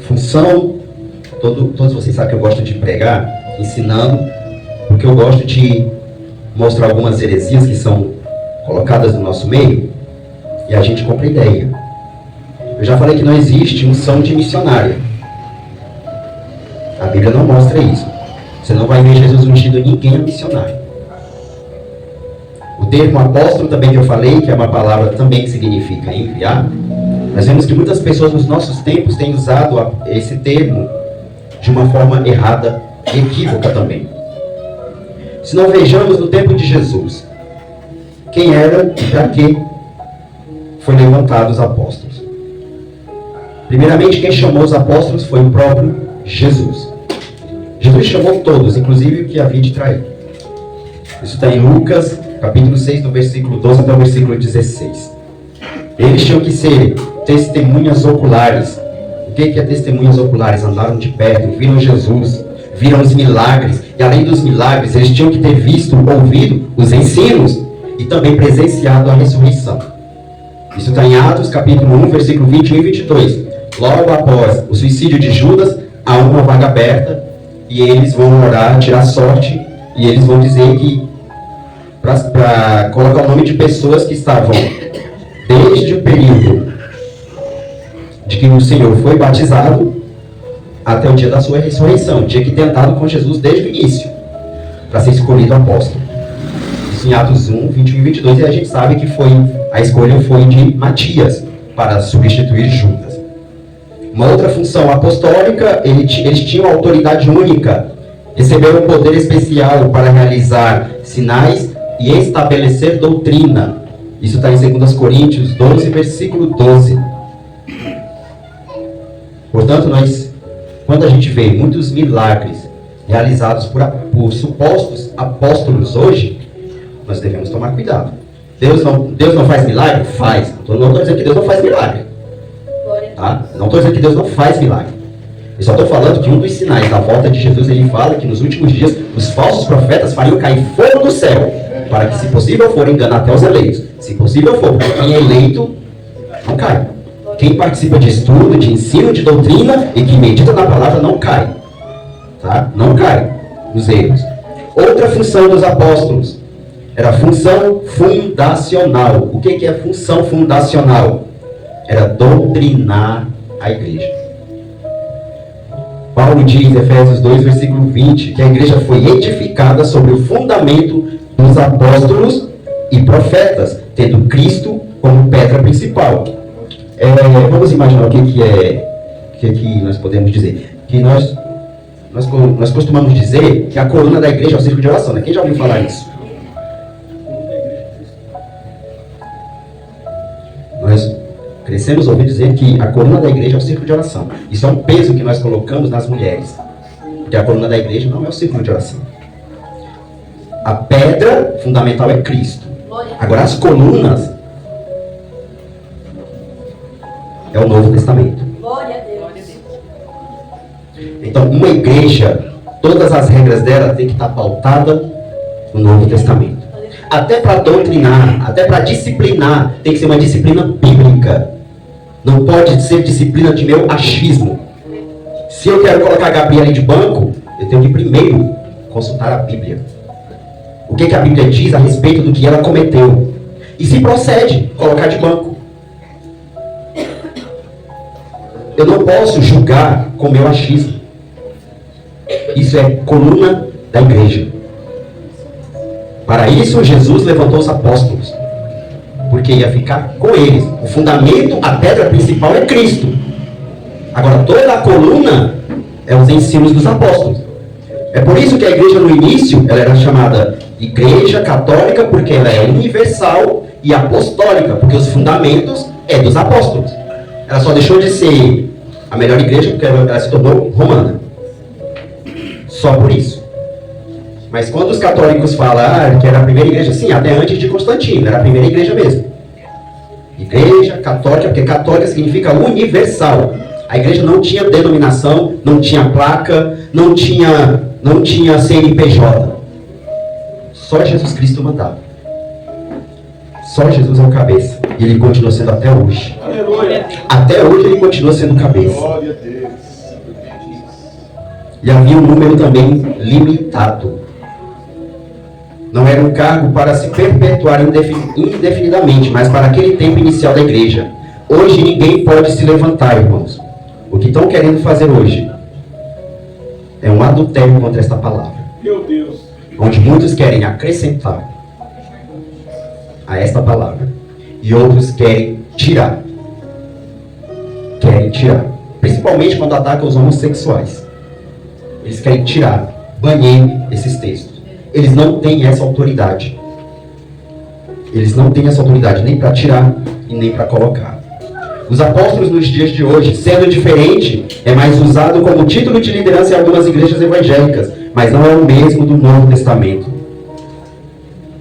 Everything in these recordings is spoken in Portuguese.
função, todos vocês sabem que eu gosto de pregar, ensinando, porque eu gosto de mostrar algumas heresias que são colocadas no nosso meio, e a gente compra ideia. Eu já falei que não existe unção de missionária. A Bíblia não mostra isso. Você não vai ver Jesus ungindo ninguém a missionário. O termo apóstolo também que eu falei, que é uma palavra também que significa enviar, nós vemos que muitas pessoas nos nossos tempos têm usado esse termo de uma forma errada e equívoca também. Se não vejamos no tempo de Jesus, quem era e para que foi levantado os apóstolos. Primeiramente, quem chamou os apóstolos foi o próprio Jesus. Jesus chamou todos, inclusive o que havia de trair. Isso está em Lucas, capítulo 6, do versículo 12 até o versículo 16. Eles tinham que ser testemunhas oculares. O que é testemunhas oculares? Andaram de perto, viram Jesus, viram os milagres. E além dos milagres, eles tinham que ter visto, ouvido os ensinos e também presenciado a ressurreição. Isso está em Atos, capítulo 1, versículo 21 e 22. Logo após o suicídio de Judas, há uma vaga aberta e eles vão orar, tirar sorte, e eles vão dizer que para colocar o nome de pessoas que estavam desde o período de que o Senhor foi batizado até o dia da sua ressurreição, o dia que tentado com Jesus desde o início, para ser escolhido apóstolo. Isso em Atos 1, 21 e 22, e a gente sabe que a escolha foi de Matias para substituir Judas. Uma outra função apostólica, eles tinham autoridade única, receberam um poder especial para realizar sinais e estabelecer doutrina. Isso está em 2 Coríntios 12, versículo 12. Portanto, quando a gente vê muitos milagres realizados por supostos apóstolos hoje, nós devemos tomar cuidado. Deus não faz não faz. Não estou dizendo que Deus não faz milagre. Tá? Não estou dizendo que Deus não faz milagre. Eu só estou falando que um dos sinais da volta de Jesus, ele fala que nos últimos dias os falsos profetas fariam cair fogo do céu, para que, se possível for, enganar até os eleitos. Se possível for, porque quem é eleito não cai. Quem participa de estudo, de ensino, de doutrina e que medita na palavra não cai. Tá? Não cai nos erros. Outra função dos apóstolos era a função fundacional. O que é função fundacional? Era doutrinar a igreja. Paulo diz em Efésios 2, versículo 20, que a igreja foi edificada sobre o fundamento dos apóstolos e profetas, tendo Cristo como pedra principal. Vamos imaginar o que nós podemos dizer. Que nós costumamos dizer que a coluna da igreja é o círculo de oração, né? Quem já ouviu falar isso? Nós crescemos ouvindo dizer que a coluna da igreja é o círculo de oração. Isso é um peso que nós colocamos nas mulheres. Porque a coluna da igreja não é o círculo de oração. A pedra fundamental é Cristo. Agora, as colunas é o Novo Testamento. Glória a Deus. Então, uma igreja, todas as regras dela tem que estar pautada no Novo Testamento. Até para doutrinar, até para disciplinar, tem que ser uma disciplina bíblica. Não pode ser disciplina de meu achismo. Se eu quero colocar a Gabriela de banco, eu tenho que primeiro consultar a Bíblia. O que a Bíblia diz a respeito do que ela cometeu. E se procede colocar de banco. Eu não posso julgar com meu achismo. Isso é coluna da igreja. Para isso, Jesus levantou os apóstolos. Porque ia ficar com eles. O fundamento, a pedra principal é Cristo. Agora, toda a coluna é os ensinos dos apóstolos. É por isso que a igreja no início, ela era chamada Igreja Católica, porque ela é universal, e apostólica, porque os fundamentos é dos apóstolos. Ela só deixou de ser a melhor igreja porque ela se tornou romana. Só por isso. Mas quando os católicos falam que era a primeira igreja, sim, até antes de Constantino, era a primeira igreja mesmo. Igreja católica, porque católica significa universal. A igreja não tinha denominação, não tinha placa, não tinha CNPJ. Só Jesus Cristo mandava. Só Jesus é o cabeça. E ele continua sendo até hoje. Aleluia. Até hoje ele continua sendo cabeça. Glória a Deus. E havia um número também limitado. Não era um cargo para se perpetuar indefinidamente, mas para aquele tempo inicial da igreja. Hoje ninguém pode se levantar, irmãos. O que estão querendo fazer hoje é um adultério contra esta palavra. Meu Deus. Onde muitos querem acrescentar a esta palavra e outros querem tirar. Querem tirar. Principalmente quando atacam os homossexuais. Eles querem tirar, banir esses textos. Eles não têm essa autoridade. Eles não têm essa autoridade nem para tirar e nem para colocar. Os apóstolos nos dias de hoje, sendo diferente, é mais usado como título de liderança em algumas igrejas evangélicas, mas não é o mesmo do Novo Testamento.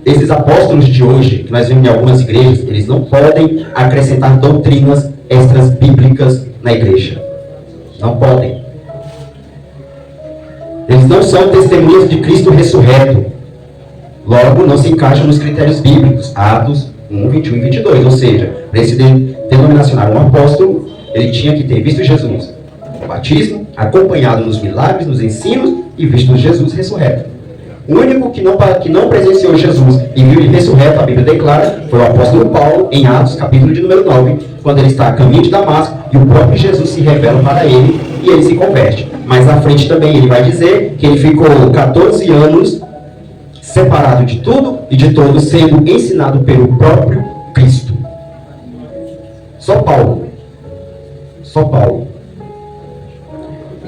Esses apóstolos de hoje, que nós vemos em algumas igrejas, eles não podem acrescentar doutrinas extras bíblicas na igreja. Não podem. Eles não são testemunhas de Cristo ressurreto. Logo, não se encaixam nos critérios bíblicos. Atos 1, 21 e 22. Ou seja, para esse denominacionar um apóstolo, ele tinha que ter visto Jesus no batismo, acompanhado nos milagres, nos ensinos e visto Jesus ressurreto. O único que não presenciou Jesus e viu ele ressurreto, a Bíblia declara, foi o apóstolo Paulo, em Atos, capítulo de número 9, quando ele está a caminho de Damasco e o próprio Jesus se revela para ele e ele se converte. Mais à frente também ele vai dizer que ele ficou 14 anos separado de tudo e de todos, sendo ensinado pelo próprio Cristo. Só Paulo. Só Paulo.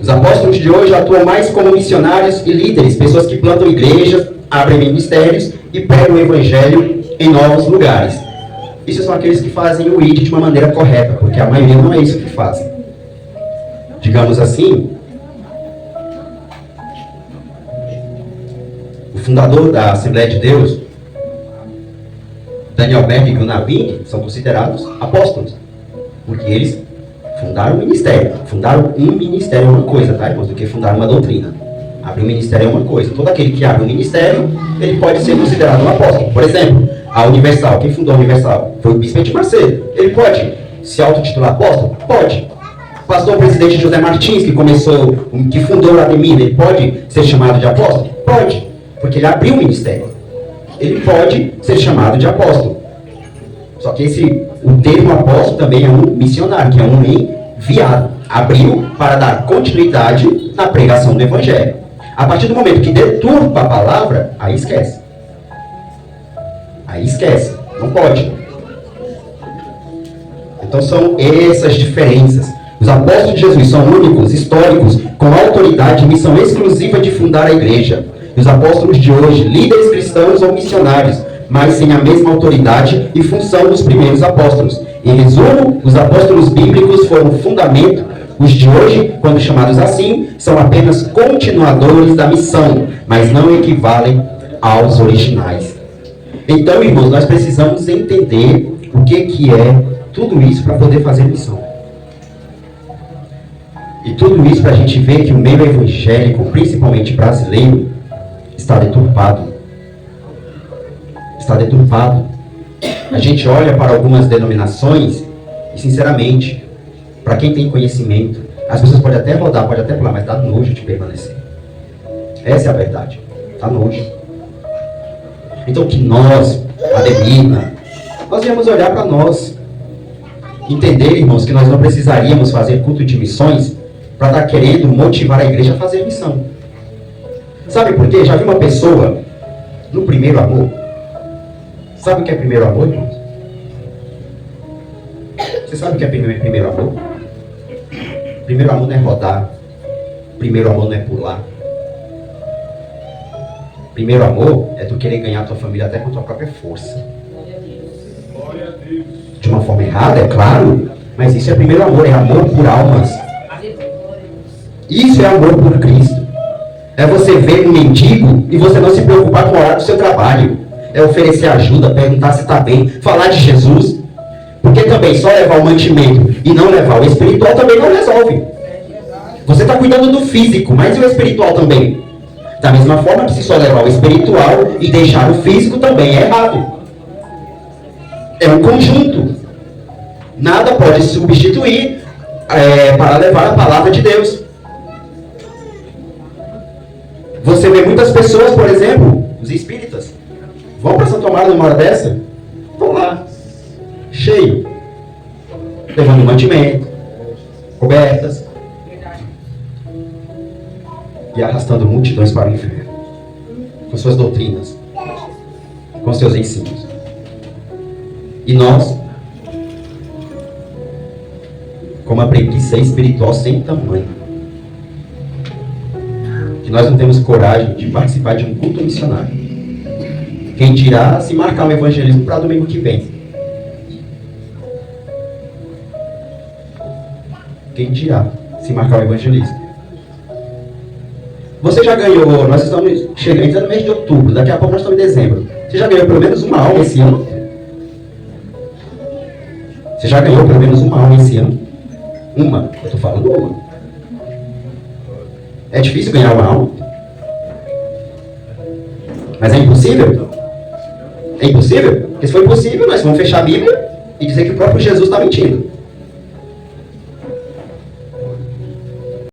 Os apóstolos de hoje atuam mais como missionários e líderes, pessoas que plantam igrejas, abrem ministérios e pregam o evangelho em novos lugares. Isso são aqueles que fazem o ID de uma maneira correta, porque a maioria não é isso que fazem. Digamos assim, o fundador da Assembleia de Deus, Daniel Berg e Gunnar Bing, são considerados apóstolos, porque eles fundaram um ministério. Fundaram um ministério é uma coisa, tá, irmãos? Do que fundar uma doutrina. Abrir um ministério é uma coisa. Todo aquele que abre um ministério, ele pode ser considerado um apóstolo. Por exemplo, a Universal. Quem fundou a Universal? Foi o Bispo de Macedo. Ele pode se autotitular apóstolo? Pode. O pastor presidente José Martins, que fundou a Ademir, ele pode ser chamado de apóstolo? Pode. Porque ele abriu um ministério. Ele pode ser chamado de apóstolo. Só que o termo apóstolo também é um missionário, que é um enviado. Abriu para dar continuidade na pregação do evangelho. A partir do momento que deturpa a palavra, aí esquece. Aí esquece. Não pode. Então são essas diferenças. Os apóstolos de Jesus são únicos, históricos, com autoridade e missão exclusiva de fundar a igreja. E os apóstolos de hoje, líderes cristãos ou missionários, mas sem a mesma autoridade e função dos primeiros apóstolos. Em resumo, os apóstolos bíblicos foram o fundamento. Os de hoje, quando chamados assim, são apenas continuadores da missão, mas não equivalem aos originais. Então, irmãos, nós precisamos entender o que é tudo isso para poder fazer missão. E tudo isso para a gente ver que o meio evangélico, principalmente brasileiro, está deturpado. Está deturpado. A gente olha para algumas denominações e, sinceramente, para quem tem conhecimento, as pessoas podem até rodar, podem até pular, mas dá nojo de permanecer. Essa é a verdade. Dá nojo. Então que nós, Ademina, nós viemos olhar para nós. Entender, irmãos, que nós não precisaríamos fazer culto de missões para estar querendo motivar a igreja a fazer missão. Sabe por quê? Já vi uma pessoa no primeiro amor. Sabe o que é primeiro amor, irmãos? Você sabe o que é primeiro amor? Primeiro amor não é rodar. Primeiro amor não é pular. Primeiro amor é tu querer ganhar a tua família até com a tua própria força. De uma forma errada, é claro. Mas isso é primeiro amor, é amor por almas. Isso é amor por Cristo. É você ver um mendigo e você não se preocupar com o horário do seu trabalho. É oferecer ajuda, perguntar se está bem, falar de Jesus. Porque também só levar o mantimento e não levar o espiritual também não resolve. Você está cuidando do físico, mas e o espiritual também? Da mesma forma que se só levar o espiritual e deixar o físico também é errado. É um conjunto. Nada pode substituir para levar a palavra de Deus. Você vê muitas pessoas, por exemplo, os espíritas, vão para Santo Amaro numa hora dessa, vão lá, cheio, levando mantimento, cobertas, e arrastando multidões para o inferno, com suas doutrinas, com seus ensinos. E nós, com uma preguiça espiritual sem tamanho, que nós não temos coragem de participar de um culto missionário. Quem dirá se marcar um evangelismo para domingo que vem? Quem dirá se marcar o evangelismo? Você já ganhou, nós estamos entrando no mês de outubro, daqui a pouco nós estamos em dezembro. Você já ganhou pelo menos uma alma esse ano? Você já ganhou pelo menos uma alma esse ano? Uma, eu estou falando uma. É difícil ganhar uma alma? Mas é impossível? É impossível? Porque se for impossível, nós vamos fechar a Bíblia e dizer que o próprio Jesus está mentindo.